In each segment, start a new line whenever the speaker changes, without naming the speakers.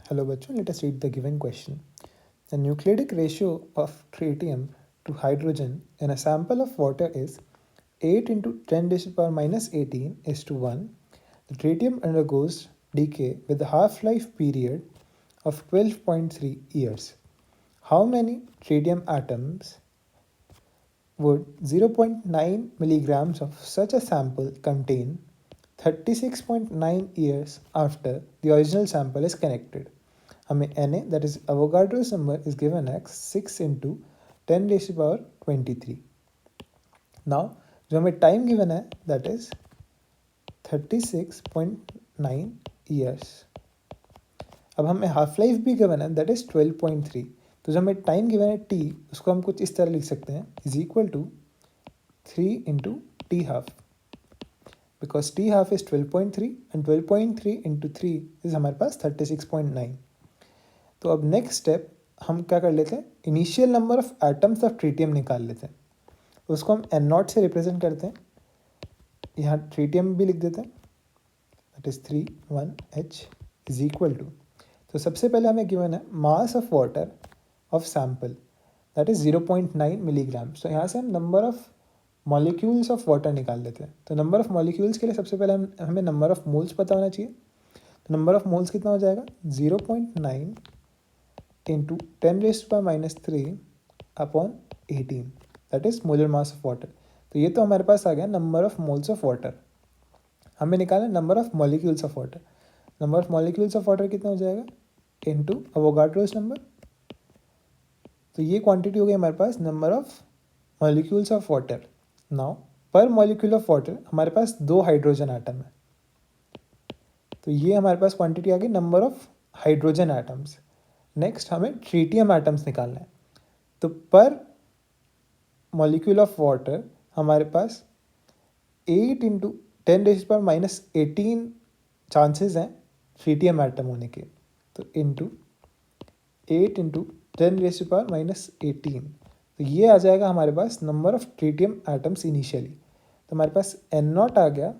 Hello bachcho, let us read the given question. The nucleic ratio of tritium to hydrogen in a sample of water is 8 into 10 raised to the power minus 18 is to 1. The tritium undergoes decay with a half-life period of 12.3 years. How many tritium atoms would 0.9 milligrams of such a sample contain 36.9 years after the original sample is connected? हमें Na that is Avogadro's number is given as 6 into 10 raised to the power 23. Now जो हमें time given है that is 36.9 years. अब हमें half life भी given है that is 12.3. तो जो हमें टाइम गिवन है टी उसको हम कुछ इस तरह लिख सकते हैं is equal to 3 into T half, because T half is 12.3 and 12.3 into 3 is हमारे पास 36.9. तो अब नेक्स्ट स्टेप हम क्या कर लेते हैं, initial number of atoms of tritium निकाल लेते हैं. उसको हम एन नॉट से रिप्रेजेंट करते हैं. यहाँ ट्रीटियम भी लिख देते हैं that is 3,1H is equal to. तो सबसे पहले हमें गिवन है mass of water of sample that is 0.9 milligram. तो यहाँ से हम number of molecules of water निकाल लेते हैं. तो नंबर ऑफ मॉलिक्यूल्स के लिए सबसे पहले हमें नंबर ऑफ मोल्स पता होना चाहिए. तो नंबर ऑफ मोल्स कितना हो जाएगा 0.9 into 10 raised to power minus 3 upon 18 that is molar mass of water. तो ये तो हमारे पास आ गया number of moles of water. हमें निकालना number of molecules of water. Number of molecules of water कितना हो जाएगा इनटू अवोगाड्रोस नंबर. तो ये क्वांटिटी हो गई हमारे पास number of molecules of water. Now per molecule of water हमारे पास 2 हाइड्रोजन आटम है. तो ये हमारे पास क्वांटिटी आ गई number of hydrogen atoms. Next हमें ट्रीटियम आटम्स निकालना है. तो पर मॉलिक्यूल ऑफ वाटर हमारे पास 8 into 10 raised to power minus 18 chances हैं ट्रीटियम आटम होने के. तो into 8 into 10 raised to power minus 18. तो ये आ जाएगा हमारे पास number of tritium atoms initially. तो हमारे पास एन नॉट आ गया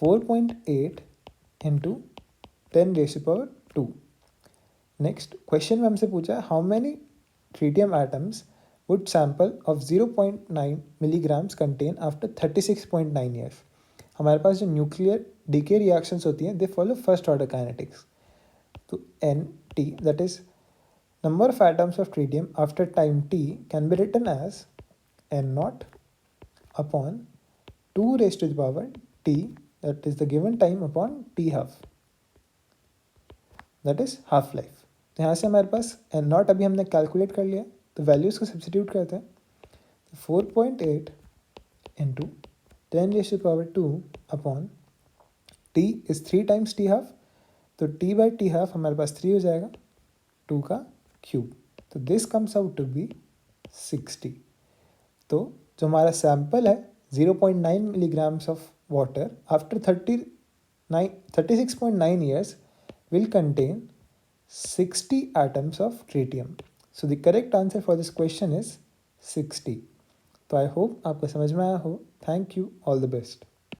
4.8 into 10 raised to power 2. Next question में हमसे पूछा है how many tritium atoms would sample of 0.9 milligrams contain after 36.9 years. हमारे पास जो न्यूक्लियर डीके रिएक्शंस होती हैं they follow first order kinetics. तो N T that is number of atoms of tritium after time t can be written as n naught upon 2 raised to the power t that is the given time upon t half that is half life. तो यहाँ से हमारे पास n naught अभी हमने calculate कर लिया. तो values को सब्सटीट्यूट करते हैं. 4.8 into 10 raised to the power 2 upon t is 3 times t half. तो t बाई t हाफ हमारे पास 3 हो जाएगा 2 का क्यूब. तो this comes out to be 60. तो जो हमारा सैम्पल है 0.9 milligrams of water after 36.9 years will contain 60 atoms of tritium. So the correct answer for this question is 60. तो आई होप आपको समझ में आया हो. Thank you. All the best.